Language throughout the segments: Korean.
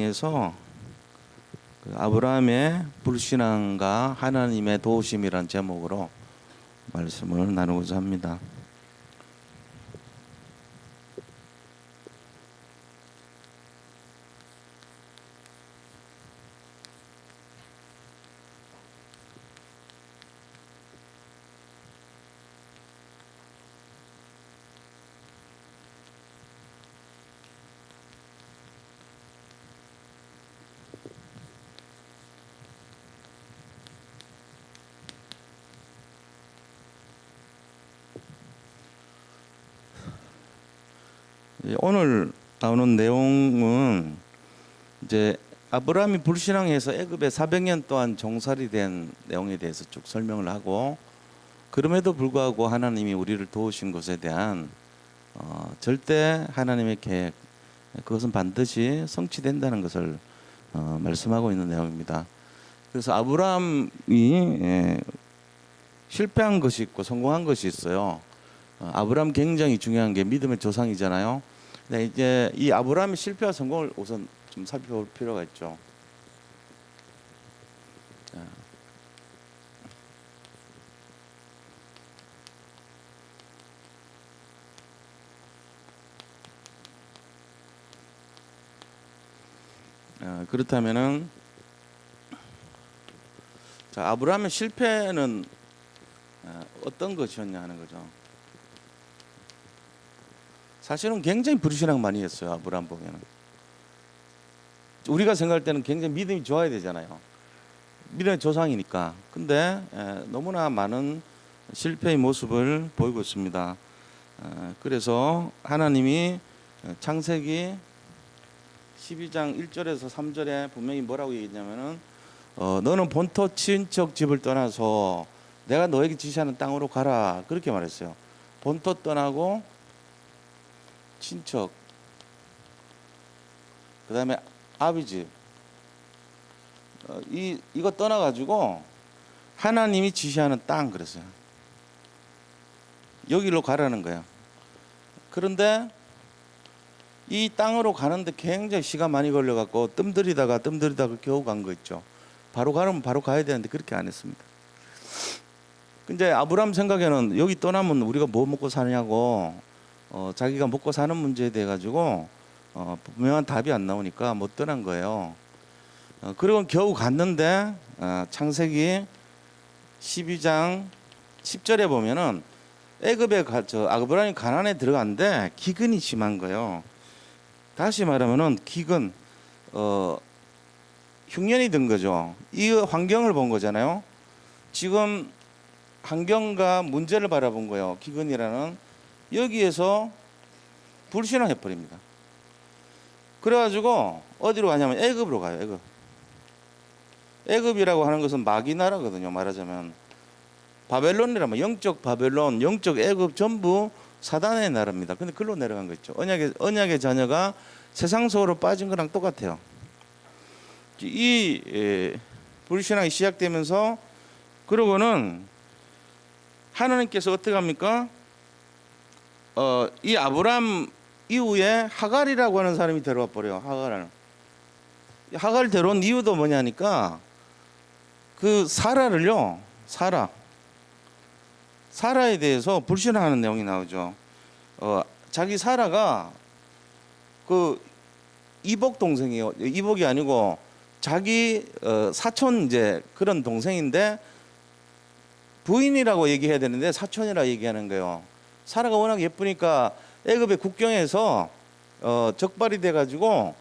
통해서 그 아브라함의 불신앙과 하나님의 도우심이란 제목으로 말씀을 나누고자 합니다. 오늘 나오는 내용은 이제 아브라함이 불신앙해서 애굽에 400년 동안 종살이 된 내용에 대해서 쭉 설명을 하고, 그럼에도 불구하고 하나님이 우리를 도우신 것에 대한 절대 하나님의 계획, 그것은 반드시 성취된다는 것을 말씀하고 있는 내용입니다. 그래서 아브라함이 실패한 것이 있고 성공한 것이 있어요. 아브라함 굉장히 중요한 게 믿음의 조상이잖아요. 네, 이제 이 아브라함의 실패와 성공을 우선 좀 살펴볼 필요가 있죠. 그렇다면은 자, 아브라함의 실패는 어떤 것이었냐 하는 거죠. 사실은 굉장히 불신앙 많이 했어요. 아브라함 보면은 우리가 생각할 때는 굉장히 믿음이 좋아야 되잖아요. 믿음의 조상이니까. 근데 너무나 많은 실패의 모습을 보이고 있습니다. 그래서 하나님이 창세기 12장 1절에서 3절에 분명히 뭐라고 얘기했냐면은 너는 본토 친척 집을 떠나서 내가 너에게 지시하는 땅으로 가라, 그렇게 말했어요. 본토 떠나고 친척, 그 다음에 아비집, 이거 떠나가지고 하나님이 지시하는 땅, 그랬어요. 여기로 가라는 거예요. 그런데 이 땅으로 가는데 굉장히 시간 많이 걸려갖고 뜸들이다가 겨우 간 거 있죠. 바로 가면 바로 가야 되는데 그렇게 안 했습니다. 근데 아브라함 생각에는 여기 떠나면 우리가 뭐 먹고 사냐고, 자기가 먹고 사는 문제에 대해 가지고 분명한 답이 안 나오니까 못 떠난 거예요. 그리고 겨우 갔는데 창세기 12장 10절에 보면은 애굽에 아브라함이 가나안에 들어갔는데 기근이 심한 거예요. 다시 말하면은 기근, 흉년이 든 거죠. 이 환경을 본 거잖아요. 지금 환경과 문제를 바라본 거예요. 기근이라는. 여기에서 불신앙해 버립니다. 그래가지고 어디로 가냐면 애굽으로 가요. 애굽. 애굽이라고 하는 것은 마귀 나라거든요. 말하자면 바벨론이라면 영적 바벨론, 영적 애굽 전부 사단의 나라입니다. 근데 글로 내려간 거 있죠. 언약의 자녀가 세상 속으로 빠진 거랑 똑같아요. 이 불신앙이 시작되면서, 그러고는 하나님께서 어떻게 합니까? 이 아브람 이후에 하갈이라고 하는 사람이 데려와 버려요. 하갈을 데려온 이유도 뭐냐니까, 그 사라를요, 사라에 대해서 불신하는 내용이 나오죠. 자기 사라가 그 이복 동생이에요. 이복이 아니고 자기 사촌 이제 그런 동생인데 부인이라고 얘기해야 되는데 사촌이라 얘기하는 거예요. 사라가 워낙 예쁘니까 애굽의 국경에서 적발이 돼가지고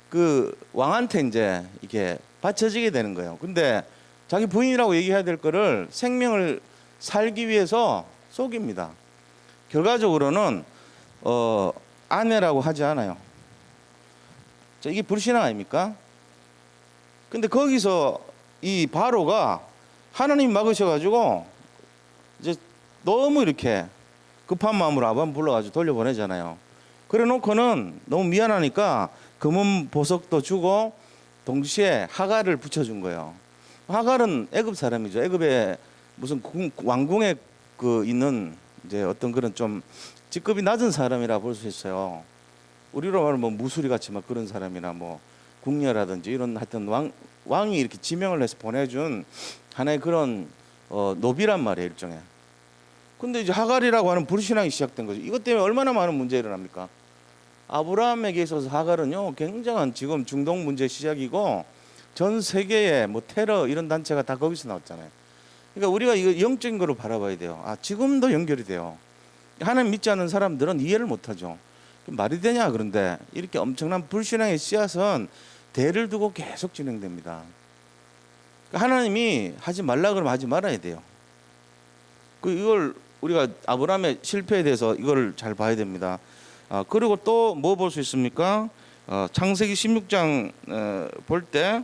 그 왕한테 이제 이렇게 바쳐지게 되는 거예요. 근데 자기 부인이라고 얘기해야 될 거를 생명을 살기 위해서 속입니다. 결과적으로는 아내라고 하지 않아요. 자, 이게 불신앙 아닙니까? 근데 거기서 이 바로가 하나님 막으셔가지고 이제 너무 이렇게 급한 마음으로 아브람 불러가지고 돌려보내잖아요. 그래 놓고는 너무 미안하니까 금은 보석도 주고 동시에 하갈을 붙여준 거예요. 하갈은 애굽 사람이죠. 애굽에 무슨 왕궁에 그 있는 이제 어떤 그런 좀 직급이 낮은 사람이라 볼 수 있어요. 우리로 말하면 뭐 무수리 같이 막 그런 사람이나 뭐 궁녀라든지 이런 하여튼 왕이 이렇게 지명을 해서 보내준 하나의 그런 노비란 말이에요, 일종의. 근데 이제 하갈이라고 하는 불신앙이 시작된 거죠. 이것 때문에 얼마나 많은 문제가 일어납니까? 아브라함에게 있어서 하갈은요, 굉장한 지금 중동 문제 시작이고 전 세계의 뭐 테러 이런 단체가 다 거기서 나왔잖아요. 그러니까 우리가 이거 영적인 거로 바라봐야 돼요. 아, 지금도 연결이 돼요. 하나님 믿지 않는 사람들은 이해를 못하죠. 말이 되냐? 그런데 이렇게 엄청난 불신앙의 씨앗은 대를 두고 계속 진행됩니다. 하나님이 하지 말라 그러면 하지 말아야 돼요. 이걸 우리가 아브라함의 실패에 대해서 이걸 잘 봐야 됩니다. 그리고 또 뭐 볼 수 있습니까? 창세기 16장 볼 때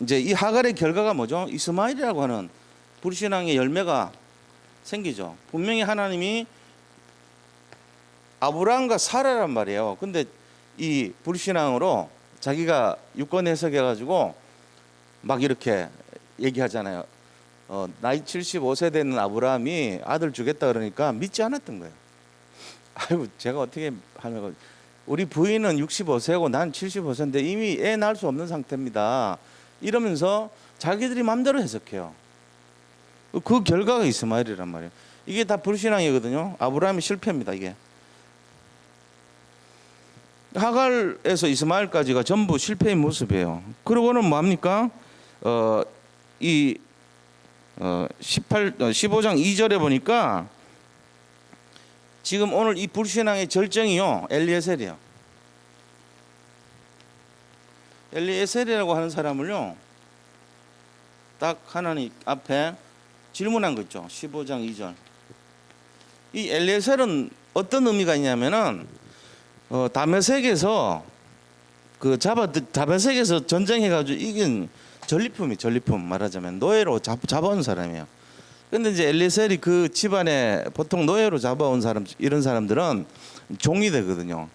이제 이 하갈의 결과가 뭐죠? 이스마엘이라고 하는 불신앙의 열매가 생기죠. 분명히 하나님이 아브라함과 사라란 말이에요. 근데 이 불신앙으로 자기가 유권 해석해가지고 막 이렇게 얘기하잖아요. 나이 75세 되는 아브라함이 아들 주겠다 그러니까 믿지 않았던 거예요. 아유, 제가 어떻게 하면 우리 부인은 65세고 난 75세인데 이미 애 낳을 수 없는 상태입니다. 이러면서 자기들이 마음대로 해석해요. 그 결과가 이스마엘이란 말이에요. 이게 다 불신앙이거든요. 아브라함이 실패입니다. 이게 하갈에서 이스마엘까지가 전부 실패의 모습이에요. 그러고는 뭐합니까? 15장 2절에 보니까 지금 오늘 이 불신앙의 절정이요, 엘리에셀이에요. 엘리에셀이라고 하는 사람을요, 딱 하나님 앞에 질문한 거 있죠. 15장 2절. 이 엘리에셀은 어떤 의미가 있냐면은 다메섹에서 다메섹에서 전쟁해가지고 이긴 전리품 말하자면 노예로 잡아온 사람이에요. 근데 이제 엘리에셀이 그 집안에 보통 노예로 잡아온 사람, 이런 사람들은 종이 되거든요.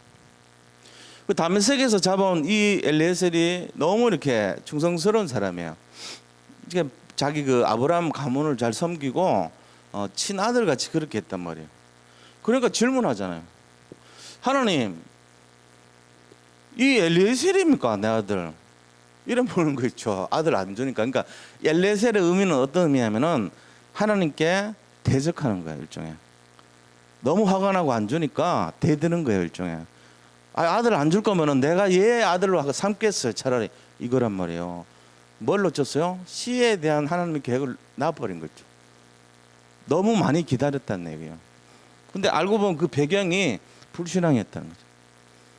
그 다메섹에서 잡아온 이 엘리에셀이 너무 이렇게 충성스러운 사람이에요. 이게 자기 그 아브라함 가문을 잘 섬기고 친아들 같이 그렇게 했단 말이에요. 그러니까 질문하잖아요. 하나님, 이 엘리에셀입니까, 내 아들? 이런 보는 거 있죠. 아들 안 주니까. 그러니까 엘리에셀의 의미는 어떤 의미냐면은 하나님께 대적하는 거예요, 일종의. 너무 화가 나고 안 주니까 대드는 거예요, 일종의. 아들 안 줄 거면은 내가 얘 아들로 삼겠어요, 차라리. 이거란 말이에요. 뭘 놓쳤어요? 시에 대한 하나님의 계획을 놔버린 거죠. 너무 많이 기다렸다는 얘기예요. 근데 알고 보면 그 배경이 불신앙이었다는 거죠.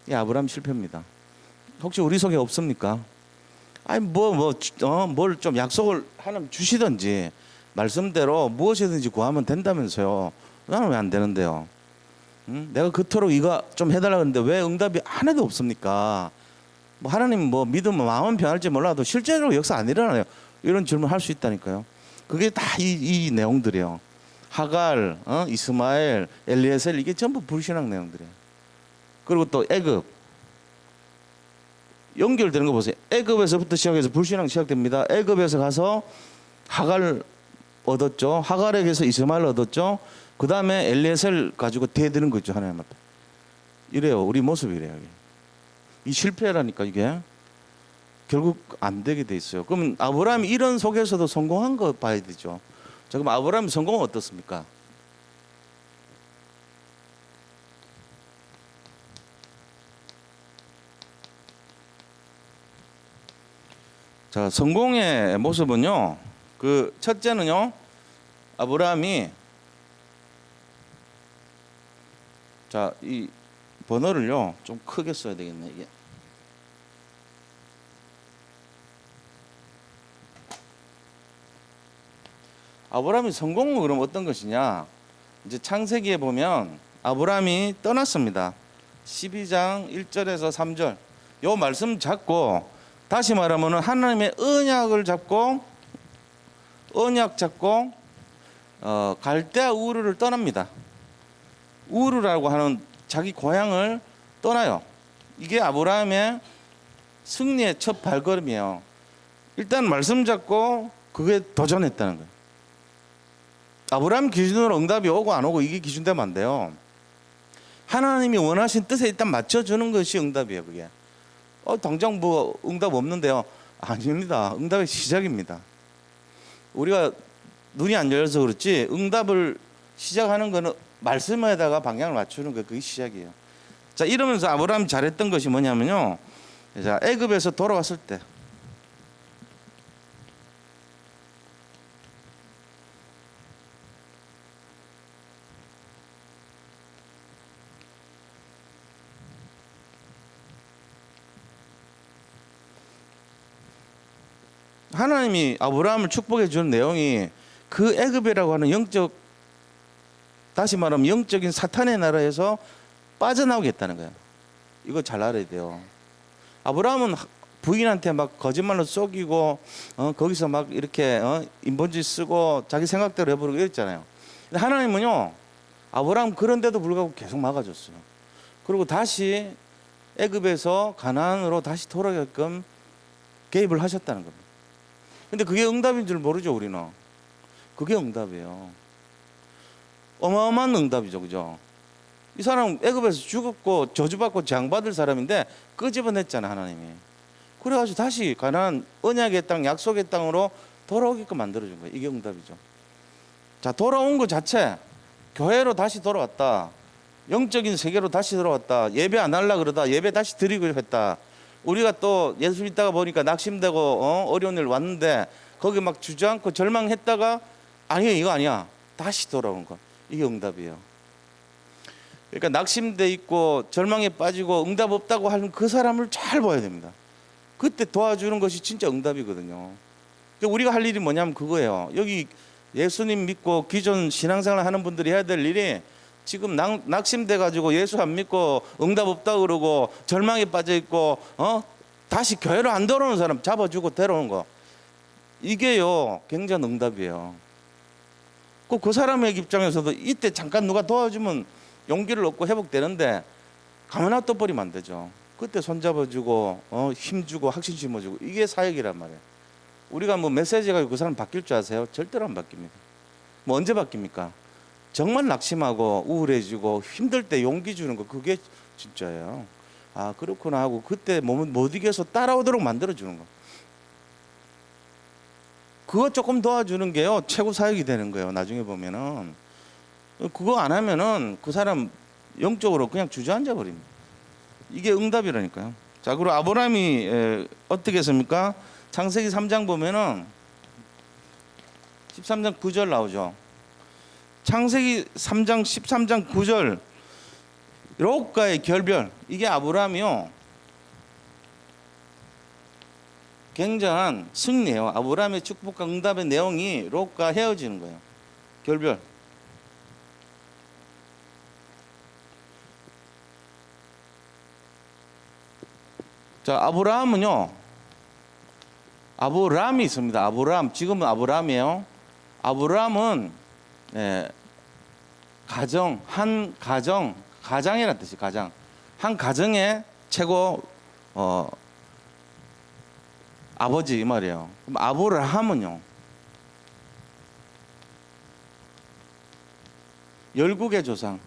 이 아브라함 실패입니다. 혹시 우리 속에 없습니까? 아니 뭘 좀 약속을 하나님 주시든지 말씀대로 무엇이든지 구하면 된다면서요. 나는 왜 안 되는데요? 내가 그토록 이거 좀 해달라고 했는데 왜 응답이 하나도 없습니까? 뭐 하나님 뭐 믿으면 마음은 변할지 몰라도 실제로 역사 안 일어나요. 이런 질문 할 수 있다니까요. 그게 다 이 내용들이에요. 하갈, 이스마엘, 엘리에셀, 이게 전부 불신앙 내용들이에요. 그리고 또 애굽, 연결되는 거 보세요. 애굽에서부터 시작해서 불신앙 시작됩니다. 애굽에서 가서 하갈 얻었죠. 하갈에게서 이스마엘 얻었죠. 그 다음에 엘리에셀 가지고 대드는 거 있죠, 하나님 앞에. 이래요. 우리 모습이 이래요. 이 실패라니까 이게 결국 안 되게 돼 있어요. 그러면 아브라함이 이런 속에서도 성공한 거 봐야 되죠. 자, 그럼 아브라함의 성공은 어떻습니까? 자, 성공의 모습은요, 그 첫째는요, 아브라함이, 자, 이 번호를요 좀 크게 써야 되겠네. 이게 아브라함이 성공은 그럼 어떤 것이냐? 이제 창세기에 보면 아브라함이 떠났습니다. 12장 1절에서 3절 요 말씀 잡고, 다시 말하면 하나님의 언약 잡고 갈대아 우르를 떠납니다. 우르라고 하는 자기 고향을 떠나요. 이게 아브라함의 승리의 첫 발걸음이에요. 일단 말씀 잡고 그게 도전했다는 거예요. 아브라함 기준으로 응답이 오고 안 오고 이게 기준되면 안 돼요. 하나님이 원하신 뜻에 일단 맞춰주는 것이 응답이에요. 그게 당장 뭐 응답 없는데요. 아닙니다. 응답의 시작입니다. 우리가 눈이 안 열려서 그렇지 응답을 시작하는 거는 말씀에다가 방향을 맞추는 거, 그게 시작이에요. 자, 이러면서 아브라함이 잘했던 것이 뭐냐면요. 자, 애굽에서 돌아왔을 때 하나님이 아브라함을 축복해 주는 내용이 그 애굽이라고 하는 영적, 다시 말하면 영적인 사탄의 나라에서 빠져나오겠다는 거예요. 이거 잘 알아야 돼요. 아브라함은 부인한테 막 거짓말로 속이고 거기서 막 이렇게 인본주의 쓰고 자기 생각대로 해버리고 이랬잖아요. 근데 하나님은요, 아브라함 그런데도 불구하고 계속 막아줬어요. 그리고 다시 애굽에서 가나안으로 다시 돌아가게끔 개입을 하셨다는 겁니다. 근데 그게 응답인 줄 모르죠, 우리는. 그게 응답이에요. 어마어마한 응답이죠, 그죠? 이 사람 애굽에서 죽었고 저주받고 재앙받을 사람인데 끄집어냈잖아, 하나님이. 그래가지고 다시 가나안 언약의 땅, 약속의 땅으로 돌아오게끔 만들어준 거예요. 이게 응답이죠. 자, 돌아온 것 자체, 교회로 다시 돌아왔다, 영적인 세계로 다시 돌아왔다, 예배 안 하려고 그러다 예배 다시 드리고 했다. 우리가 또 예수 믿다가 보니까 낙심되고 어려운 일 왔는데 거기 막 주저앉고 절망했다가 아니야, 이거 아니야, 다시 돌아온 거, 이게 응답이에요. 그러니까 낙심돼 있고 절망에 빠지고 응답 없다고 하는 그 사람을 잘 봐야 됩니다. 그때 도와주는 것이 진짜 응답이거든요. 우리가 할 일이 뭐냐면 그거예요. 여기 예수님 믿고 기존 신앙생활 하는 분들이 해야 될 일이, 지금 낙심돼 가지고 예수 안 믿고 응답 없다고 그러고 절망에 빠져 있고 다시 교회로 안 돌아오는 사람 잡아주고 데려오는 거, 이게요 굉장한 응답이에요. 그 사람의 입장에서도 이때 잠깐 누가 도와주면 용기를 얻고 회복되는데 가만 놔둬 버리면 안 되죠. 그때 손잡아주고 힘주고 확신 심어주고, 이게 사역이란 말이에요. 우리가 뭐 메시지 가지고 그 사람 바뀔 줄 아세요? 절대로 안 바뀝니다. 뭐 언제 바뀝니까? 정말 낙심하고 우울해지고 힘들 때 용기 주는 거, 그게 진짜예요. 아, 그렇구나 하고 그때 몸을 못 이겨서 따라오도록 만들어주는 거, 그거 조금 도와주는 게요 최고 사역이 되는 거예요. 나중에 보면은 그거 안 하면은 그 사람 영적으로 그냥 주저앉아 버립니다. 이게 응답이라니까요. 자, 그리고 아브라함이 어떻게 했습니까? 창세기 3장 보면은 13장 9절 나오죠. 창세기 3장 13장 9절, 롯과의 결별, 이게 아브라함이요 굉장한 승리예요. 아브라함의 축복과 응답의 내용이 롯과 헤어지는 거예요. 결별. 자, 아브라함은요, 아브람이 있습니다. 아브람, 지금은 아브람이에요. 아브람은 가정, 한 가정, 가장이라는 뜻이, 가장, 한 가정의 최고 아버지, 이 말이에요. 그럼 아브라함은요 12개 조상,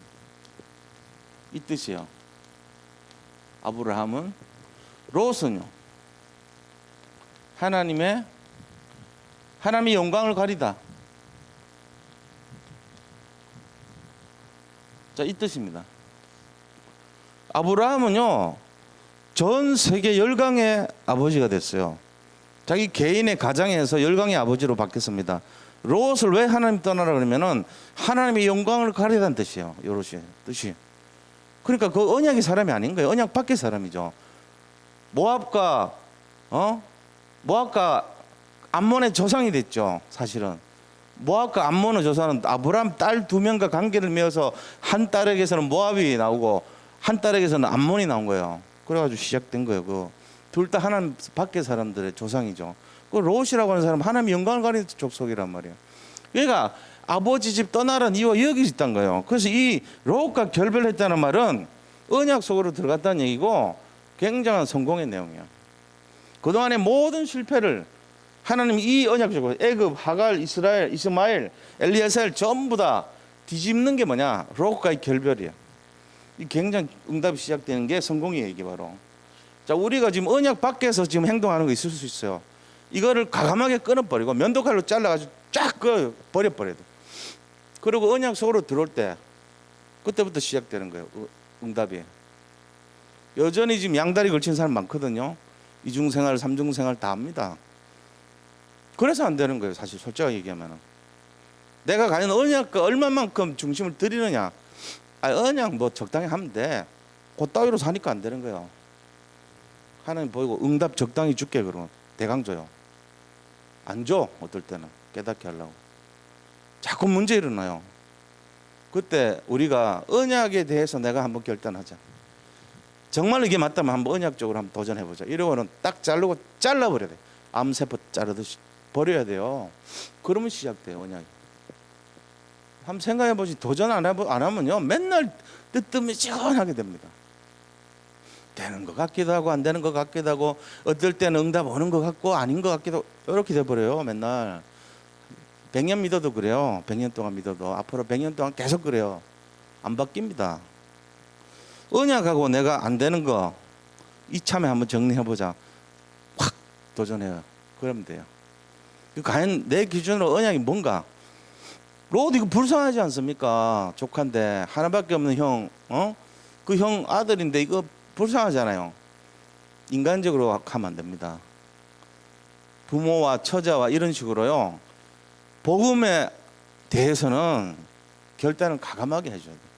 이 뜻이에요. 아브라함은. 롯은요 하나님의 영광을 가리다, 자, 이 뜻입니다. 아브라함은요 전 세계 열강의 아버지가 됐어요. 자기 개인의 가장에서 열강의 아버지로 바뀌었습니다. 롯을 왜 하나님 떠나라 그러면은 하나님의 영광을 가리다는 뜻이에요. 요롯이 뜻이. 그러니까 그 언약의 사람이 아닌 거예요. 언약 밖의 사람이죠. 모압과 암몬의 조상이 됐죠. 사실은 모압과 암몬의 조상은 아브라함 딸 2명과 관계를 맺어서 한 딸에게서는 모압이 나오고 한 딸에게서는 암몬이 나온 거예요. 그래가지고 시작된 거예요. 그 둘 다 하나님 밖의 사람들의 조상이죠. 그 롯이라고 하는 사람은 하나님의 영광을 가리는 족속이란 말이에요. 그러니까 아버지 집 떠나라는 이유가 여기 있단 거예요. 그래서 이 롯과 결별했다는 말은 언약 속으로 들어갔다는 얘기고 굉장한 성공의 내용이에요. 그동안의 모든 실패를 하나님이 이 언약적으로 애굽, 하갈, 이스라엘, 이스마엘, 엘리에셀 전부 다 뒤집는 게 뭐냐? 롯과의 결별이에요. 이 굉장히 응답이 시작되는 게 성공이에요, 이게 바로. 자, 우리가 지금 언약 밖에서 지금 행동하는 거 있을 수 있어요. 이거를 과감하게 끊어버리고 면도칼로 잘라가지고 쫙 버려버려야 돼. 그리고 언약 속으로 들어올 때 그때부터 시작되는 거예요. 응답이. 여전히 지금 양다리 걸친 사람 많거든요. 이중생활, 삼중생활 다 합니다. 그래서 안 되는 거예요. 사실 솔직하게 얘기하면. 내가 과연 언약과 얼마만큼 중심을 들이느냐. 언약 뭐 적당히 하면 돼. 그따위로 사니까 안 되는 거예요. 하나님 보이고 응답 적당히 줄게 그러면 대강 줘요. 안 줘. 어떨 때는 깨닫게 하려고. 자꾸 문제 일어나요. 그때 우리가 언약에 대해서 내가 한번 결단하자. 정말 이게 맞다면 한번 언약적으로 한번 도전해보자. 이러고는 딱 자르고 잘라버려야 돼. 암세포 자르듯이 버려야 돼요. 그러면 시작돼요. 언약이. 한번 생각해보시. 도전 안 하면요 맨날 뜨뜻미지근하게 됩니다. 되는 것 같기도 하고 안 되는 것 같기도 하고 어떨 때는 응답 오는 것 같고 아닌 것 같기도 하고 이렇게 돼버려요. 맨날 100년 믿어도 그래요. 100년 동안 믿어도 앞으로 100년 동안 계속 그래요. 안 바뀝니다. 언약하고 내가 안 되는 거 이참에 한번 정리해보자. 확 도전해요. 그러면 돼요. 과연 내 기준으로 언약이 뭔가? 로드 이거 불쌍하지 않습니까? 조카인데 하나밖에 없는 형, 그 형 아들인데 이거 불쌍하잖아요. 인간적으로 하면 안 됩니다. 부모와 처자와 이런 식으로요. 복음에 대해서는 결단을 과감하게 해줘야 돼요.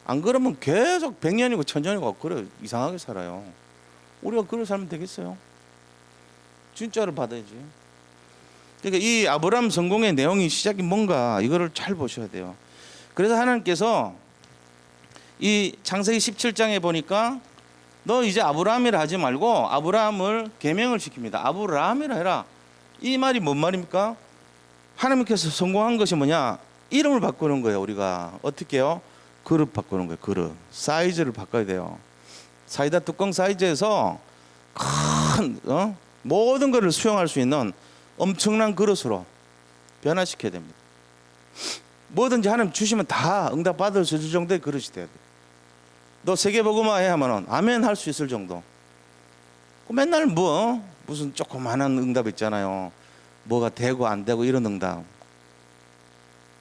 안 그러면 계속 100년이고 1000년이고 그래 이상하게 살아요. 우리가 그걸 살면 되겠어요? 진짜를 받아야지. 그러니까 이 아브라함 성공의 내용이 시작이 뭔가 이거를 잘 보셔야 돼요. 그래서 하나님께서 이 창세기 17장에 보니까 너 이제 아브라함이라 하지 말고 아브라함을 계명을 시킵니다. 아브라함이라 해라. 이 말이 뭔 말입니까? 하나님께서 성공한 것이 뭐냐? 이름을 바꾸는 거예요. 우리가 어떻게 해요? 그릇 바꾸는 거예요. 그릇 사이즈를 바꿔야 돼요. 사이다 뚜껑 사이즈에서 큰 모든 것을 수용할 수 있는 엄청난 그릇으로 변화시켜야 됩니다. 뭐든지 하나님 주시면 다 응답 받을 수 있을 정도의 그릇이 돼야 돼. 너 세계복음화 해 하면은 아멘 할 수 있을 정도. 맨날 무슨 조그마한 응답 있잖아요. 뭐가 되고 안 되고 이런 응답.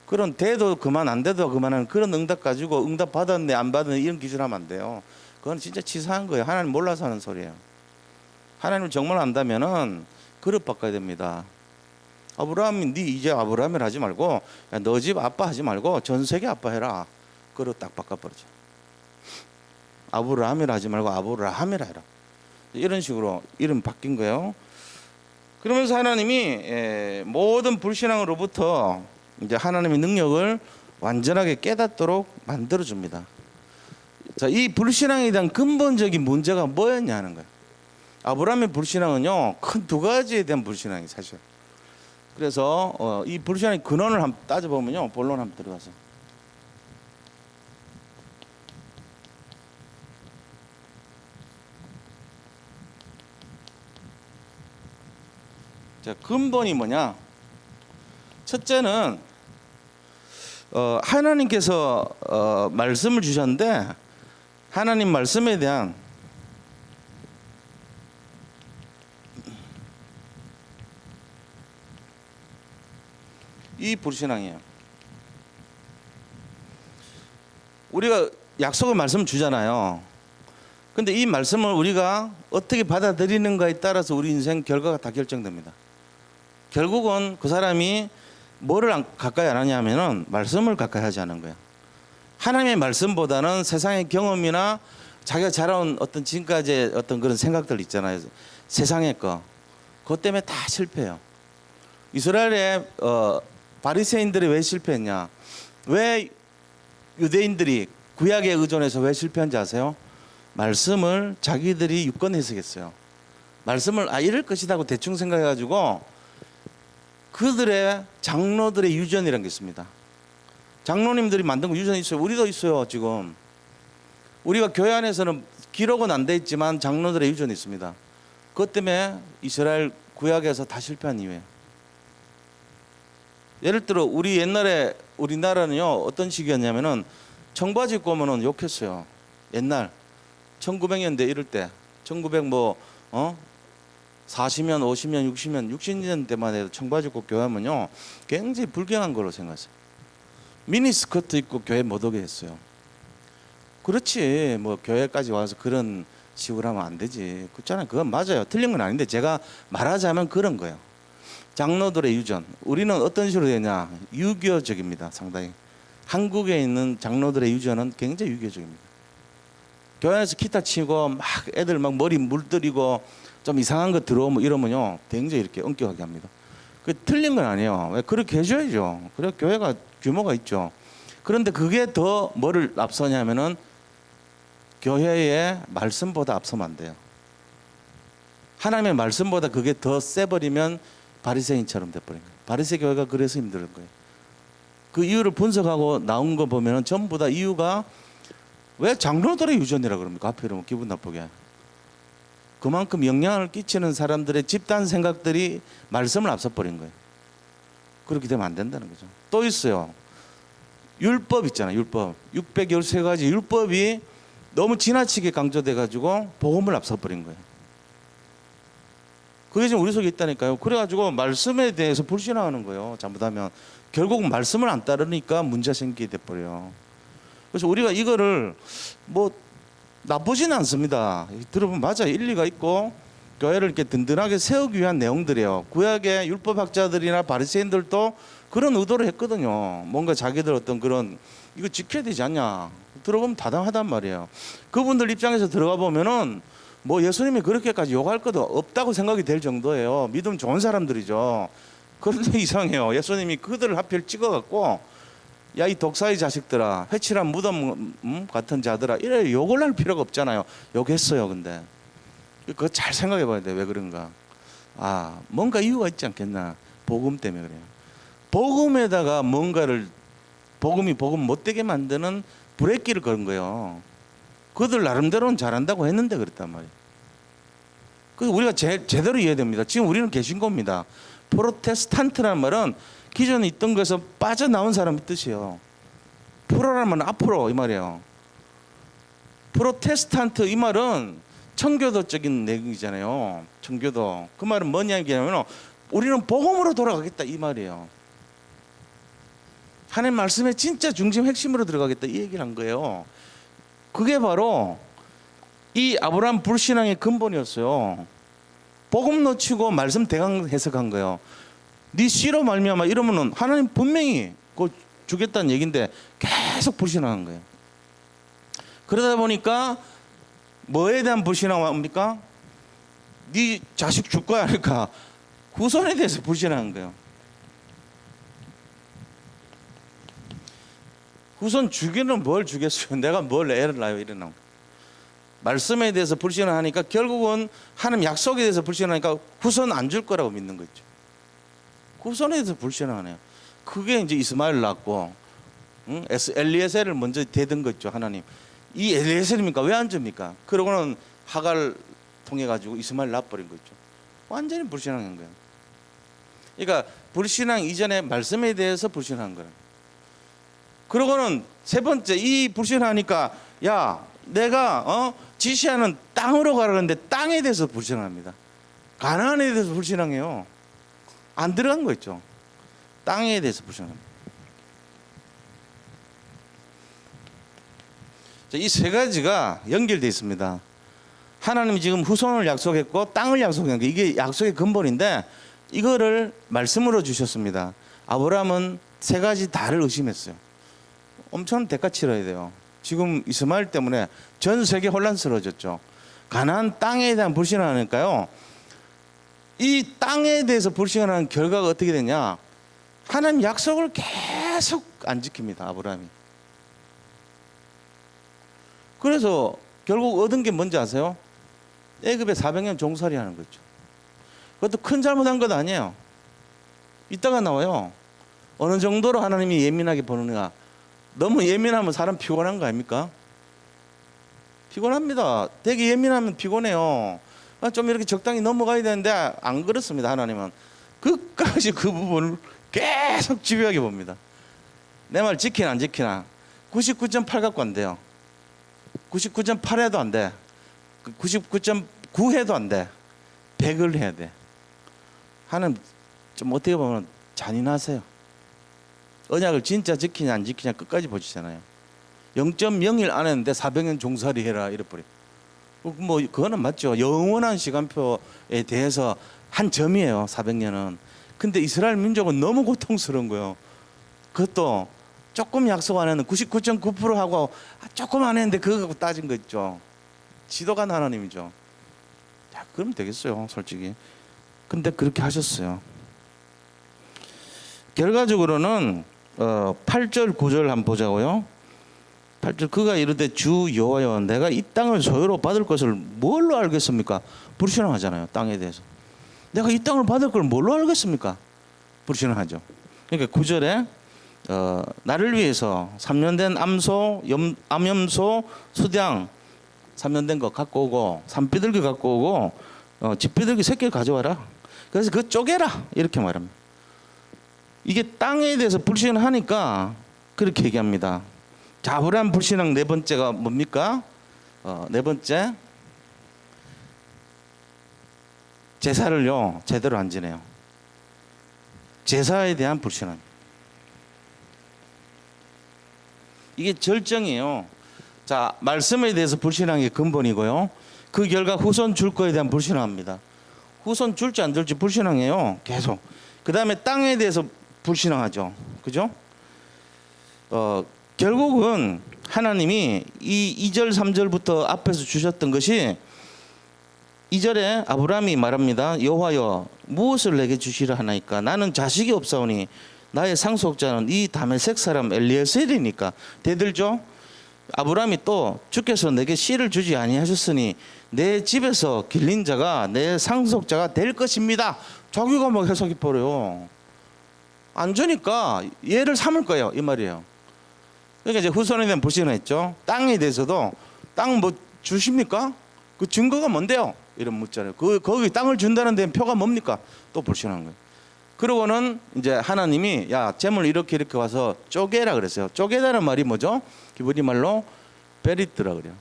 그런 돼도 그만 안 돼도 그만한 그런 응답 가지고 응답 받았네 안 받았네 이런 기준하면 안 돼요. 그건 진짜 치사한 거예요. 하나님 몰라서 하는 소리예요. 하나님을 정말 안다면은 그릇 바꿔야 됩니다. 아브라함이 네 이제 아브라함을 하지 말고 너 집 아빠 하지 말고 전 세계 아빠 해라. 그릇 딱 바꿔버리죠. 아브라함이라 하지 말고 아브라함이라 해라. 이런 식으로 이름 바뀐 거예요. 그러면서 하나님이 모든 불신앙으로부터 이제 하나님의 능력을 완전하게 깨닫도록 만들어 줍니다. 자, 이 불신앙에 대한 근본적인 문제가 뭐였냐 하는 거예요. 아브라함의 불신앙은요, 큰 두 가지에 대한 불신앙이 사실. 그래서 이 불신앙의 근원을 한번 따져보면요, 본론 한번 들어가서. 자, 근본이 뭐냐? 첫째는 하나님께서 말씀을 주셨는데 하나님 말씀에 대한 이 불신앙이에요. 우리가 약속의 말씀 주잖아요. 근데 이 말씀을 우리가 어떻게 받아들이는가에 따라서 우리 인생 결과가 다 결정됩니다. 결국은 그 사람이 뭐를 가까이 안 하냐 하면은 말씀을 가까이 하지 않는 거예요. 하나님의 말씀보다는 세상의 경험이나 자기가 자라온 어떤 지금까지의 어떤 그런 생각들 있잖아요. 세상의 거. 그것 때문에 다 실패해요. 이스라엘의 바리새인들이 왜 실패했냐? 왜 유대인들이 구약에 의존해서 왜 실패한지 아세요? 말씀을 자기들이 유권 해석했어요. 말씀을 이럴 것이다 고 대충 생각해가지고 그들의 장로들의 유전이라는 게 있습니다. 장로님들이 만든 거 유전이 있어요. 우리도 있어요. 지금 우리가 교회 안에서는 기록은 안 돼 있지만 장로들의 유전이 있습니다. 그것 때문에 이스라엘 구약에서 다 실패한 이유예요. 예를 들어 우리 옛날에 우리나라는요 어떤 시기였냐면은 청바지 입고 오면은 욕했어요. 옛날 1900년대 이럴 때 1900 뭐 40년, 50년, 60년, 60년 때만 해도 청바지 입고 교회하면요 굉장히 불경한 걸로 생각했어요. 미니스커트 입고 교회 못 오게 했어요. 그렇지 뭐 교회까지 와서 그런 식으로 하면 안 되지. 그렇잖아요. 그건 맞아요. 틀린 건 아닌데 제가 말하자면 그런 거예요. 장로들의 유전. 우리는 어떤 식으로 되냐? 유교적입니다. 상당히. 한국에 있는 장로들의 유전은 굉장히 유교적입니다. 교회 안에서 기타 치고 막 애들 막 머리 물들이고 좀 이상한 거 들어오면 이러면요 굉장히 이렇게 엄격하게 합니다. 그 틀린 건 아니에요. 왜 그렇게 해줘야죠. 그래 교회가 규모가 있죠. 그런데 그게 더 뭐를 앞서냐면은 교회의 말씀보다 앞서면 안 돼요. 하나님의 말씀보다 그게 더 세버리면 바리새인처럼 돼버린 거예요. 바리새 교회가 그래서 힘든 거예요. 그 이유를 분석하고 나온 거 보면은 전부 다 이유가 왜 장로들의 유전이라 그럽니까? 앞에 이러면 기분 나쁘게. 그만큼 영향을 끼치는 사람들의 집단 생각들이 말씀을 앞서버린 거예요. 그렇게 되면 안 된다는 거죠. 또 있어요. 율법 있잖아요. 율법. 613가지 율법이 너무 지나치게 강조돼 가지고 복음을 앞서버린 거예요. 그게 지금 우리 속에 있다니까요. 그래가지고 말씀에 대해서 불신하는 거예요. 잘못하면 결국 말씀을 안 따르니까 문제 생기게 돼버려요. 그래서 우리가 이거를 뭐 나쁘지는 않습니다. 들어보면 맞아요. 일리가 있고 교회를 이렇게 든든하게 세우기 위한 내용들이에요. 구약의 율법학자들이나 바리새인들도 그런 의도를 했거든요. 뭔가 자기들 어떤 그런 이거 지켜야 되지 않냐. 들어보면 타당하단 말이에요. 그분들 입장에서 들어가 보면은 뭐 예수님이 그렇게까지 욕할 것도 없다고 생각이 될 정도예요. 믿음 좋은 사람들이죠. 그런데 이상해요. 예수님이 그들을 하필 찍어갖고 야 이 독사의 자식들아 회칠한 무덤 같은 자들아 이래 욕을 할 필요가 없잖아요. 욕했어요. 근데 그거 잘 생각해 봐야 돼. 왜 그런가. 아 뭔가 이유가 있지 않겠나. 복음 때문에 그래요. 복음에다가 뭔가를 복음이 복음 못되게 만드는 브레이크를 건 거예요. 그들 나름대로는 잘한다고 했는데 그랬단 말이에요. 그래서 우리가 제대로 이해해야 됩니다. 지금 우리는 개신교입니다. 프로테스탄트라는 말은 기존에 있던 것에서 빠져나온 사람의 뜻이에요. 프로라면 앞으로 이 말이에요. 프로테스탄트 이 말은 청교도적인 내용이잖아요. 청교도. 그 말은 뭐냐 얘기하면 우리는 복음으로 돌아가겠다 이 말이에요. 하나님 말씀의 진짜 중심 핵심으로 들어가겠다 이 얘기를 한 거예요. 그게 바로 이 아브라함 불신앙의 근본이었어요. 복음 놓치고 말씀 대강 해석한 거예요. 네 씨로 말미암아 이러면은 하나님 분명히 그거 주겠다는 얘기인데 계속 불신하는 거예요. 그러다 보니까 뭐에 대한 불신함입니까? 네 자식 줄 거야 하니까 후손에 대해서 불신하는 거예요. 후손 주기는 뭘 주겠어요? 내가 뭘 애를 낳아요? 이러나. 말씀에 대해서 불신을 하니까 결국은 하나님 약속에 대해서 불신하니까 후손 안 줄 거라고 믿는 거 있죠. 후손에 대해서 불신하네요. 그게 이제 이스마엘 낳고 엘리에셀을 먼저 대든 거 있죠. 하나님. 이 엘리에셀입니까? 왜 안 줍니까? 그러고는 하갈 통해 가지고 이스마엘 낳아버린 거 있죠. 완전히 불신하는 거예요. 그러니까 불신앙 이전에 말씀에 대해서 불신한 거예요. 그러고는 세 번째 이 불신하니까 야 내가 지시하는 땅으로 가라는데 땅에 대해서 불신합니다. 가나안에 대해서 불신해요. 안 들어간 거 있죠. 땅에 대해서 불신합니다. 이 세 가지가 연결되어 있습니다. 하나님이 지금 후손을 약속했고 땅을 약속한 게 이게 약속의 근본인데 이거를 말씀으로 주셨습니다. 아브라함은 세 가지 다를 의심했어요. 엄청 대가 치러야 돼요. 지금 이스마엘 때문에 전 세계 혼란스러워졌죠. 가나안 땅에 대한 불신을 하니까요. 이 땅에 대해서 불신하는 결과가 어떻게 되냐? 하나님 약속을 계속 안 지킵니다. 아브라함이. 그래서 결국 얻은 게 뭔지 아세요? 애굽에 400년 종살이 하는 거죠. 그것도 큰 잘못한 것 아니에요. 이따가 나와요. 어느 정도로 하나님이 예민하게 보느냐. 너무 예민하면 사람 피곤한 거 아닙니까? 피곤합니다. 되게 예민하면 피곤해요. 좀 이렇게 적당히 넘어가야 되는데 안 그렇습니다. 하나님은 끝까지 그 부분을 계속 집요하게 봅니다. 내 말 지키나 안 지키나 99.8 갖고 안 돼요. 99.8 해도 안 돼. 99.9 해도 안 돼. 100을 해야 돼. 하나님 좀 어떻게 보면 잔인하세요. 언약을 진짜 지키냐 안 지키냐 끝까지 보시잖아요. 0.01 안 했는데 400년 종살이 해라 이래 버려. 뭐 그거는 맞죠. 영원한 시간표에 대해서 한 점이에요. 400년은. 근데 이스라엘 민족은 너무 고통스러운 거예요. 그것도 조금 약속 안 했는 99.9% 하고 조금 안 했는데 그거 갖고 따진 거 있죠. 지도가 하나님이죠. 야, 그러면 되겠어요, 솔직히. 근데 그렇게 하셨어요. 결과적으로는 8절 9절 한번 보자고요. 8절 그가 이르되 주 여호와여 내가 이 땅을 소유로 받을 것을 뭘로 알겠습니까? 불신앙하잖아요. 땅에 대해서. 내가 이 땅을 받을 걸 뭘로 알겠습니까? 불신앙하죠. 그러니까 9절에 나를 위해서 3년 된 암염소 수량 3년 된 거 갖고 오고 산비둘기 갖고 오고 집비둘기 새끼를 가져와라. 그래서 그거 쪼개라 이렇게 말합니다. 이게 땅에 대해서 불신하니까 그렇게 얘기합니다. 자, 아브라함 불신앙 네 번째가 뭡니까? 네 번째, 제사를요 제대로 안 지내요. 제사에 대한 불신앙. 이게 절정이에요. 자, 말씀에 대해서 불신앙이 근본이고요. 그 결과 후손 줄 거에 대한 불신앙입니다. 후손 줄지 안 줄지 불신앙이에요. 계속. 그 다음에 땅에 대해서 불신앙하죠. 그죠? 결국은 하나님이 이 2절 3절부터 앞에서 주셨던 것이 2절에 아브라함이 말합니다. 여호와여 무엇을 내게 주시라 하나이까 나는 자식이 없사오니 나의 상속자는 이 다메섹 사람 엘리에셀이니까. 대들죠. 아브라함이 또 주께서 내게 씨를 주지 아니하셨으니 내 집에서 길린 자가 내 상속자가 될 것입니다. 자기가 막 해석해 버려요. 안 주니까 얘를 삼을 거예요 이 말이에요. 그러니까 이제 후손에 대한 불신을 했죠. 땅에 대해서도 땅 뭐 주십니까? 그 증거가 뭔데요? 이런 묻잖아요. 거기 땅을 준다는 데 표가 뭡니까? 또 불신한 거예요. 그러고는 이제 하나님이 야 재물 이렇게 와서 쪼개라 그랬어요. 쪼개다는 말이 뭐죠? 기브리 말로 베리트라 그래요.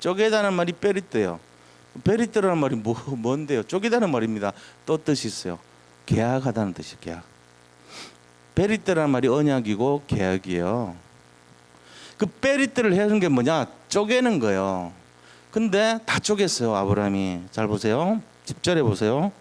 쪼개다는 말이 베리트예요. 베리트라는 말이 뭔데요? 쪼개다는 말입니다. 또 뜻이 있어요. 계약하다는 뜻이에요. 계약. 베리트라는 말이 언약이고 계약이에요. 그 베리트를 하는 게 뭐냐? 쪼개는 거예요. 근데 다 쪼갰어요 아브라함이. 잘 보세요. 10절에 보세요.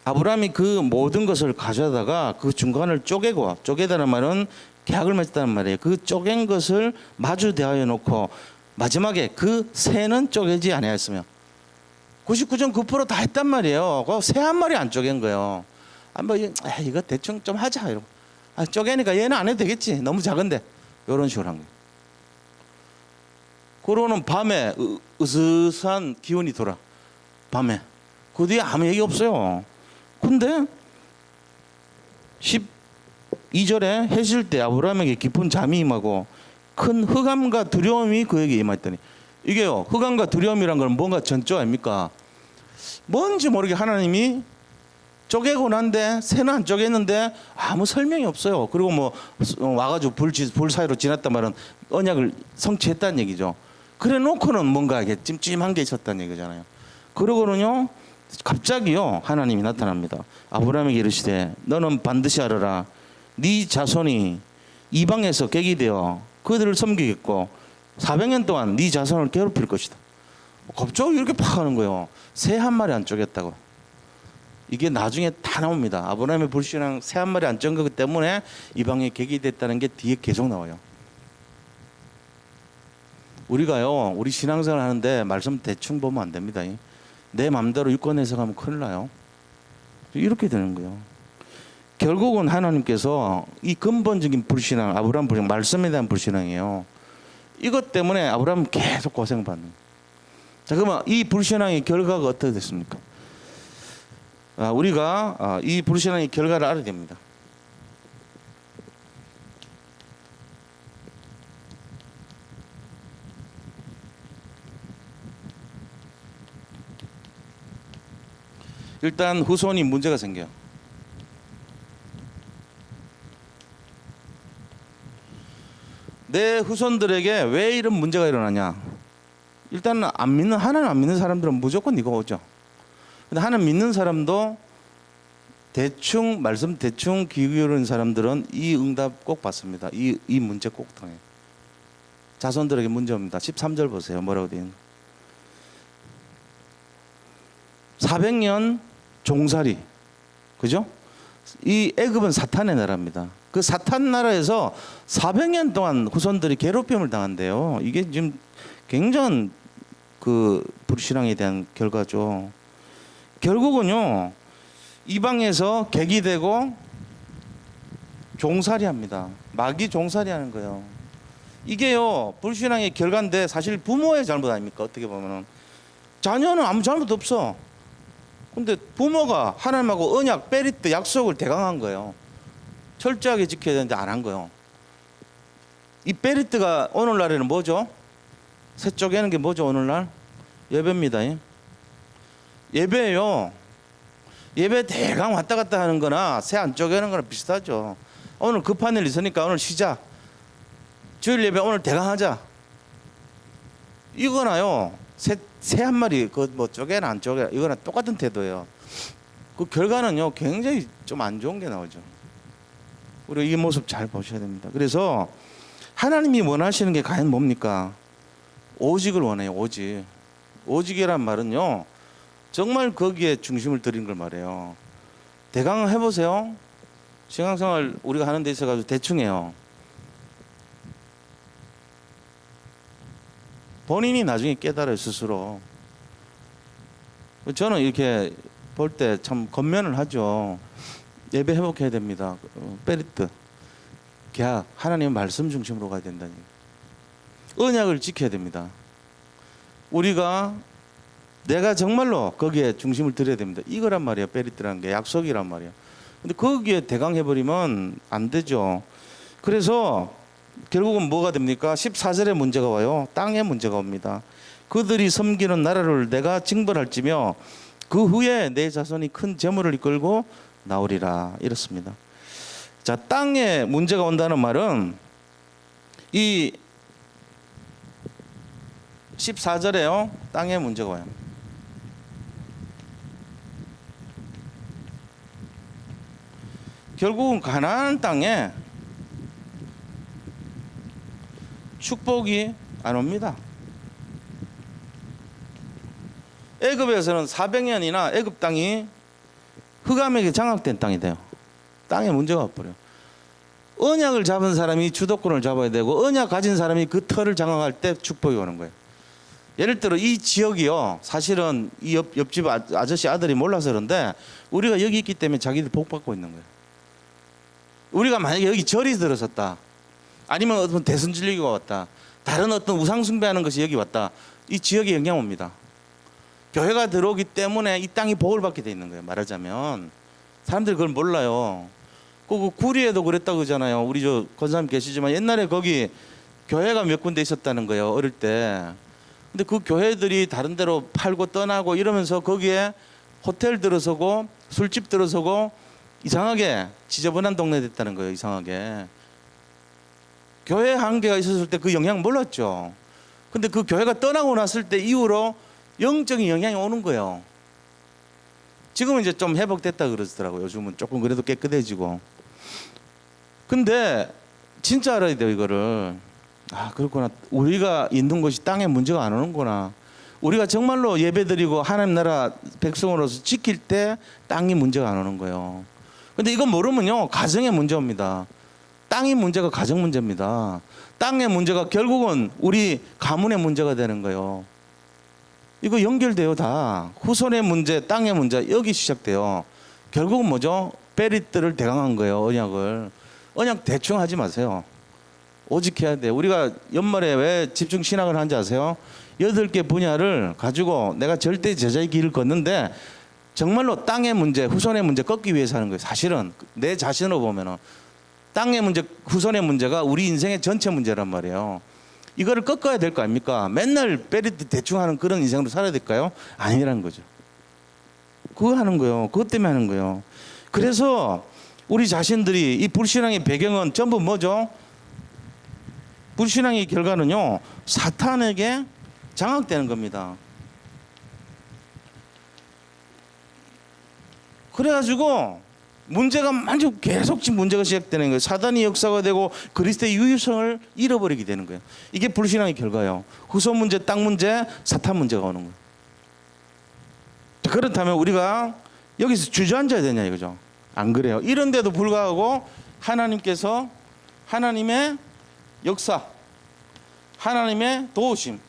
아브라함이 그 모든 것을 가져다가 그 중간을 쪼개고, 쪼개다는 말은 계약을 맺었다는 말이에요. 그 쪼갠 것을 마주 대하여 놓고 마지막에 그 새는 쪼개지 아니하였으며 99.9%다 했단 말이에요. 그 새 한 마리 안 쪼갠 거예요. 이거 대충 좀 하자 이러고 쪼개니까 얘는 안 해도 되겠지. 너무 작은데 이런 식으로 한 거예요. 그러고는 밤에 으스스한 기운이 돌아. 밤에 그 뒤에 아무 얘기 없어요. 근데 12절에 해질 때 아브라함에게 깊은 잠이 임하고 큰 흑암과 두려움이 그에게 임했더니 이게요 흑암과 두려움이란 건 뭔가 전조 아닙니까? 뭔지 모르게 하나님이 쪼개고 난데 새는 안 쪼개는데 아무 설명이 없어요. 그리고 뭐 와가지고 불 사이로 지났단 말은 언약을 성취했다는 얘기죠. 그래 놓고는 뭔가 이게 찜찜한 게 있었다는 얘기잖아요. 그러고는요 갑자기요 하나님이 나타납니다. 아브라함에게 이르시되 너는 반드시 알아라. 네 자손이 이방에서 객이 되어 그들을 섬기겠고 400년 동안 네 자손을 괴롭힐 것이다. 갑자기 이렇게 팍 하는 거예요. 새 한 마리 안 쪼갰다고. 이게 나중에 다 나옵니다. 아브라함의 불신앙 새 한 마리 안 쪼은 것 때문에 이방에 객이 됐다는 게 뒤에 계속 나와요. 우리가요 우리 신앙생활 하는데 말씀 대충 보면 안 됩니다. 내 마음대로 유권 해석하면 큰일 나요. 이렇게 되는 거예요. 결국은 하나님께서 이 근본적인 불신앙, 아브라함 불신앙, 말씀에 대한 불신앙이에요. 이것 때문에 아브라함은 계속 고생받는 거예요. 자, 그러면 이 불신앙의 결과가 어떻게 됐습니까? 우리가 이 불신앙의 결과를 알아야 됩니다. 일단 후손이 문제가 생겨요. 내 후손들에게 왜 이런 문제가 일어나냐? 일단은 하나님 안 믿는 사람들은 무조건 이거 오죠. 근데 하나님 믿는 사람도 말씀 대충 귀 기울이는 사람들은 이 응답 꼭 받습니다. 이 문제 꼭 통해. 자손들에게 문제 옵니다. 13절 보세요. 뭐라고 되어 있는 400년 종살이. 그죠? 이 애굽은 사탄의 나라입니다. 그 사탄 나라에서 400년 동안 후손들이 괴롭힘을 당한대요. 이게 지금 굉장한 그 불신앙에 대한 결과죠. 결국은요, 이방에서 객이 되고 종살이합니다. 마귀 종살이하는 거예요. 이게요, 불신앙의 결과인데 사실 부모의 잘못 아닙니까? 어떻게 보면은 자녀는 아무 잘못 없어. 근데 부모가 하나님하고 언약, 베리트, 약속을 대강한 거예요. 철저하게 지켜야 되는데 안 한 거예요. 이 베리트가 오늘날에는 뭐죠? 새 쪼개는 게 뭐죠? 오늘날 예배입니다. 예배예요. 예배 대강 왔다 갔다 하는 거나 새 안 쪼개는 거나 비슷하죠. 오늘 급한 일 있으니까 오늘 쉬자. 주일 예배 오늘 대강 하자. 이거나요, 새 한 마리 그 뭐 쪼개나 안 쪼개나 이거나 똑같은 태도예요. 그 결과는요 굉장히 좀 안 좋은 게 나오죠. 우리 이 모습 잘 보셔야 됩니다. 그래서 하나님이 원하시는 게 과연 뭡니까? 오직을 원해요. 오직이란 말은요 정말 거기에 중심을 들인 걸 말해요. 대강 해보세요. 신앙생활 우리가 하는 데 있어가지고 대충 해요. 본인이 나중에 깨달아요. 스스로. 저는 이렇게 볼 때 참 권면을 하죠. 예배 회복해야 됩니다. 베리트, 계약, 하나님의 말씀 중심으로 가야 된다니. 언약을 지켜야 됩니다. 내가 정말로 거기에 중심을 들여야 됩니다. 이거란 말이에요. 베리트라는 게 약속이란 말이에요. 근데 거기에 대강해버리면 안 되죠. 그래서 결국은 뭐가 됩니까? 14절에 문제가 와요. 땅에 문제가 옵니다. 그들이 섬기는 나라를 내가 징벌할지며 그 후에 내 자손이 큰 재물을 이끌고 나오리라. 이렇습니다. 자, 땅에 문제가 온다는 말은 이 14절에요. 땅에 문제가 와요. 결국은 가나안 땅에 축복이 안 옵니다. 애굽에서는 400년이나 애굽 땅이 흑암에게 장악된 땅이 돼요. 땅에 문제가 와버려요. 언약을 잡은 사람이 주도권을 잡아야 되고 언약 가진 사람이 그 터를 장악할 때 축복이 오는 거예요. 예를 들어 이 지역이요, 사실은 이 옆집 아저씨 아들이 몰라서 그런데 우리가 여기 있기 때문에 자기들 복 받고 있는 거예요. 우리가 만약에 여기 절이 들어섰다, 아니면 어떤 대선진리교가 왔다, 다른 어떤 우상 숭배하는 것이 여기 왔다, 이 지역에 영향 옵니다. 교회가 들어오기 때문에 이 땅이 복을 받게 돼 있는 거예요. 말하자면 사람들이 그걸 몰라요. 그 구리에도 그랬다고 그러잖아요. 우리 저 권사님 계시지만 옛날에 거기 교회가 몇 군데 있었다는 거예요. 어릴 때. 근데 그 교회들이 다른 데로 팔고 떠나고 이러면서 거기에 호텔 들어서고 술집 들어서고 이상하게 지저분한 동네 됐다는 거예요. 이상하게. 교회 한계가 있었을 때 그 영향 몰랐죠. 근데 그 교회가 떠나고 났을 때 이후로 영적인 영향이 오는 거예요. 지금은 이제 좀 회복됐다 그러더라고요. 요즘은 조금 그래도 깨끗해지고. 근데 진짜 알아야 돼요, 이거를. 아, 그렇구나. 우리가 있는 곳이 땅에 문제가 안 오는구나. 우리가 정말로 예배드리고 하나님 나라 백성으로서 지킬 때 땅이 문제가 안 오는 거예요. 근데 이거 모르면요, 가정에 문제 옵니다. 땅이 문제가 가정 문제입니다. 땅의 문제가 결국은 우리 가문의 문제가 되는 거예요. 이거 연결돼요. 다 후손의 문제, 땅의 문제, 여기 시작돼요. 결국은 뭐죠? 베리트를 대강한 거예요. 언약 대충 하지 마세요. 오직 해야 돼요. 우리가 연말에 왜 집중 신학을 하는지 아세요? 8개 분야를 가지고 내가 절대 제자의 길을 걷는데 정말로 땅의 문제, 후손의 문제 꺾기 위해서 하는 거예요. 사실은 내 자신으로 보면은 땅의 문제, 후손의 문제가 우리 인생의 전체 문제란 말이에요. 이거를 꺾어야 될 거 아닙니까? 맨날 베리트 대충 하는 그런 인생으로 살아야 될까요? 아니라는 거죠. 그거 하는 거예요. 그것 때문에 하는 거예요. 그래서 우리 자신들이 이 불신앙의 배경은 전부 뭐죠? 불신앙의 결과는요, 사탄에게 장악되는 겁니다. 그래가지고 문제가 완전 계속 지금 문제가 시작되는 거예요. 사단이 역사가 되고 그리스도의 유일성을 잃어버리게 되는 거예요. 이게 불신앙의 결과예요. 후손 문제, 땅 문제, 사탄 문제가 오는 거예요. 그렇다면 우리가 여기서 주저앉아야 되냐 이거죠. 안 그래요. 이런데도 불구하고 하나님께서 하나님의 역사, 하나님의 도우심,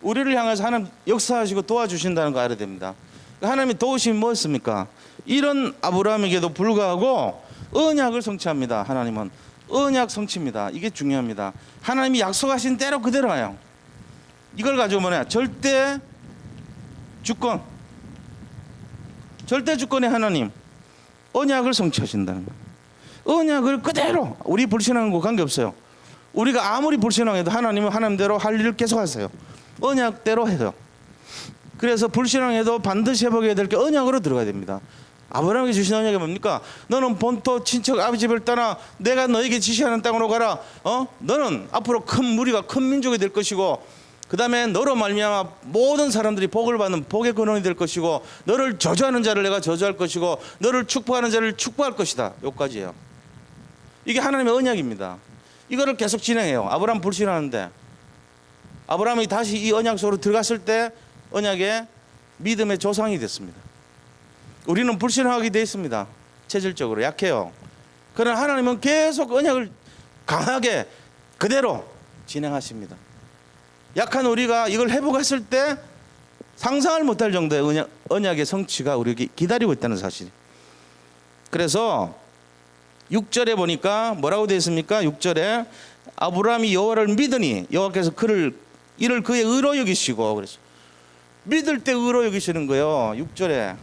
우리를 향해서 하나님 역사하시고 도와주신다는 거 알아야 됩니다. 하나님의 도우심이 뭐였습니까? 이런 아브라함에게도 불구하고 언약을 성취합니다. 하나님은 언약 성취입니다. 이게 중요합니다. 하나님이 약속하신 대로 그대로 와요. 이걸 가지고 뭐냐? 절대 주권, 절대 주권의 하나님 언약을 성취하신다는 거예요. 언약을 그대로, 우리 불신하는 거 관계없어요. 우리가 아무리 불신앙해도 하나님은 하나님대로 할 일을 계속 하세요. 언약대로 해요. 그래서 불신앙해도 반드시 회복해야 될 게 언약으로 들어가야 됩니다. 아브라함에게 주신 언약이 뭡니까? 너는 본토 친척 아버지 집을 떠나 내가 너에게 지시하는 땅으로 가라. 너는 앞으로 큰 무리가 큰 민족이 될 것이고, 그 다음에 너로 말미암아 모든 사람들이 복을 받는 복의 근원이 될 것이고, 너를 저주하는 자를 내가 저주할 것이고, 너를 축복하는 자를 축복할 것이다. 여기까지예요. 이게 하나님의 언약입니다. 이거를 계속 진행해요. 아브라함 불신하는데 아브라함이 다시 이 언약 속으로 들어갔을 때 언약의 믿음의 조상이 됐습니다. 우리는 불신하게 돼 있습니다. 체질적으로 약해요. 그러나 하나님은 계속 언약을 강하게 그대로 진행하십니다. 약한 우리가 이걸 회복했을 때 상상을 못할 정도의 언약의 성취가 우리에게 기다리고 있다는 사실. 그래서 6절에 보니까 뭐라고 되어 있습니까? 6절에 아브라함이 여호와를 믿으니 여호와께서 이를 그의 의로 여기시고, 그래서 믿을 때 의로 여기시는 거예요. 6절에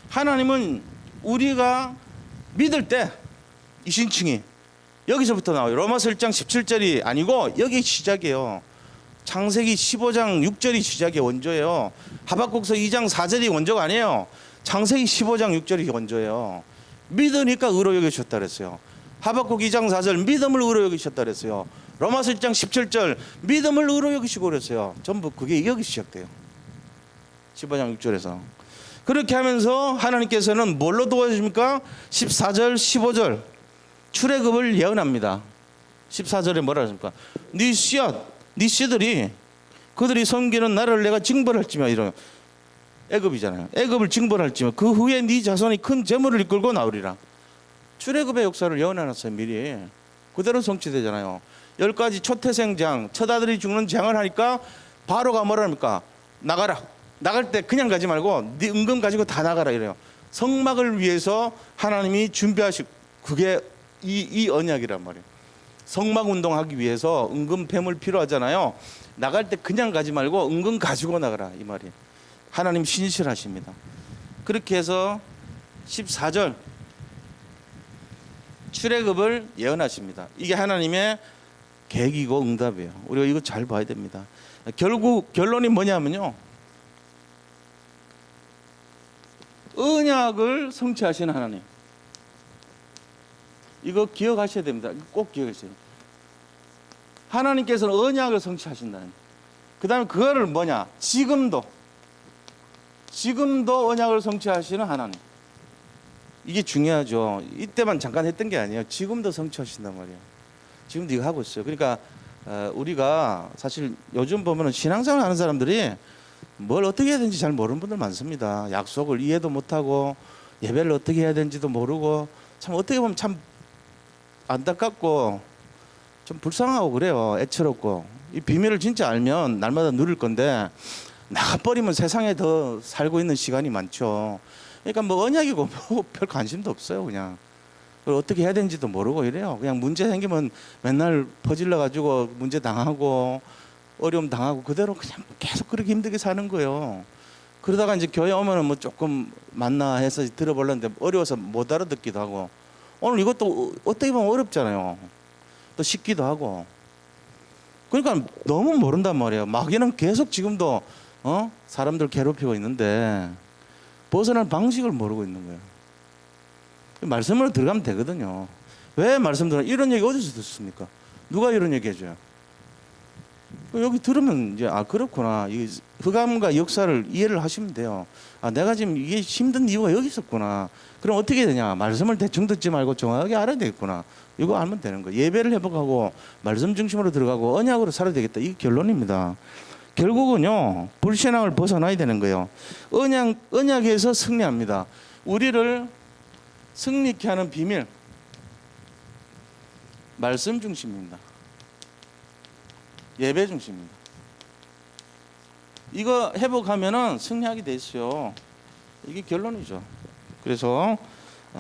하나님은 우리가 믿을 때 이 신칭이 여기서부터 나와요. 로마서 1장 17절이 아니고 여기 시작이에요. 창세기 15장 6절이 시작이 원조예요. 하박국서 2장 4절이 원조가 아니에요. 창세기 15장 6절이 원조예요. 믿으니까 의로 여기셨다 그랬어요. 하박국 2장 4절 믿음을 의로 여기셨다 그랬어요. 로마서 1장 17절 믿음을 의로 여기시고 그랬어요. 전부 그게 여기 시작돼요. 15장 6절에서. 그렇게 하면서 하나님께서는 뭘로 도와주십니까? 14절 15절 출애굽을 예언합니다. 14절에 뭐라 하십니까? 네 씨앗, 네 씨들이 그들이 섬기는 나라를 내가 징벌할지며, 이런 애굽이잖아요. 애굽을 징벌할지며 그 후에 네 자손이 큰 재물을 이끌고 나오리라. 출애굽의 역사를 예언해놨어요. 미리. 그대로 성취되잖아요. 10가지 초태생장, 첫 아들이 죽는 장을 하니까 바로가 뭐라 합니까? 나가라. 나갈 때 그냥 가지 말고 네 은금 가지고 다 나가라 이래요. 성막을 위해서 하나님이 준비하시고, 그게 이 언약이란 말이에요. 성막 운동하기 위해서 은금 뱀을 필요하잖아요. 나갈 때 그냥 가지 말고 은금 가지고 나가라 이 말이에요. 하나님 신실하십니다. 그렇게 해서 14절 출애굽을 예언하십니다. 이게 하나님의 계획이고 응답이에요. 우리가 이거 잘 봐야 됩니다. 결국 결론이 뭐냐면요, 언약을 성취하시는 하나님, 이거 기억하셔야 됩니다. 꼭 기억하세요. 하나님께서는 언약을 성취하신다는, 그 다음에 그거를 뭐냐, 지금도 언약을 성취하시는 하나님. 이게 중요하죠. 이때만 잠깐 했던 게 아니에요. 지금도 성취하신단 말이에요. 지금도 이거 하고 있어요. 그러니까 우리가 사실 요즘 보면은 신앙생활 하는 사람들이 뭘 어떻게 해야 되는지 잘 모르는 분들 많습니다. 약속을 이해도 못하고 예배를 어떻게 해야 되는지도 모르고, 참 어떻게 보면 참 안타깝고 좀 불쌍하고 그래요. 애처롭고. 이 비밀을 진짜 알면 날마다 누릴 건데 나가버리면 세상에 더 살고 있는 시간이 많죠. 그러니까 뭐 언약이고 뭐 별 관심도 없어요. 그냥 그걸 어떻게 해야 되는지도 모르고 이래요. 그냥 문제 생기면 맨날 퍼질러 가지고 문제 당하고 어려움 당하고 그대로 그냥 계속 그렇게 힘들게 사는 거예요. 그러다가 이제 교회 오면은 뭐 조금 만나 해서 들어보려는데 어려워서 못 알아듣기도 하고, 오늘 이것도 어떻게 보면 어렵잖아요. 또 쉽기도 하고. 그러니까 너무 모른단 말이에요. 마귀는 계속 지금도 사람들 괴롭히고 있는데 벗어날 방식을 모르고 있는 거예요. 말씀으로 들어가면 되거든요. 왜 말씀 들어? 이런 얘기 어디서 듣습니까? 누가 이런 얘기 해줘요? 여기 들으면 이제 아 그렇구나. 이 흑암과 역사를 이해를 하시면 돼요. 아 내가 지금 이게 힘든 이유가 여기 있었구나. 그럼 어떻게 되냐? 말씀을 대충 듣지 말고 정확하게 알아야 되겠구나. 이거 알면 되는 거예요. 예배를 회복하고 말씀 중심으로 들어가고 언약으로 살아야 되겠다. 이게 결론입니다. 결국은요 불신앙을 벗어나야 되는 거예요. 언약에서 승리합니다. 우리를 승리케 하는 비밀 말씀 중심입니다. 예배 중심입니다. 이거 회복하면은 승리하게 돼 있어요. 이게 결론이죠. 그래서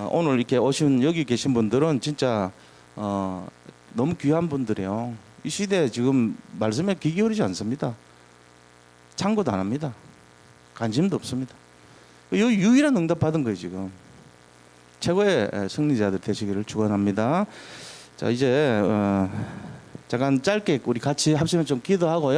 오늘 이렇게 오신 여기 계신 분들은 진짜 너무 귀한 분들이에요. 이 시대에 지금 말씀에 귀 기울이지 않습니다. 참고도 안 합니다. 관심도 없습니다. 유일한 응답 받은 거예요 지금. 최고의 승리자들 되시기를 축원합니다. 자 이제 잠깐 짧게 우리 같이 합시면 좀 기도하고요.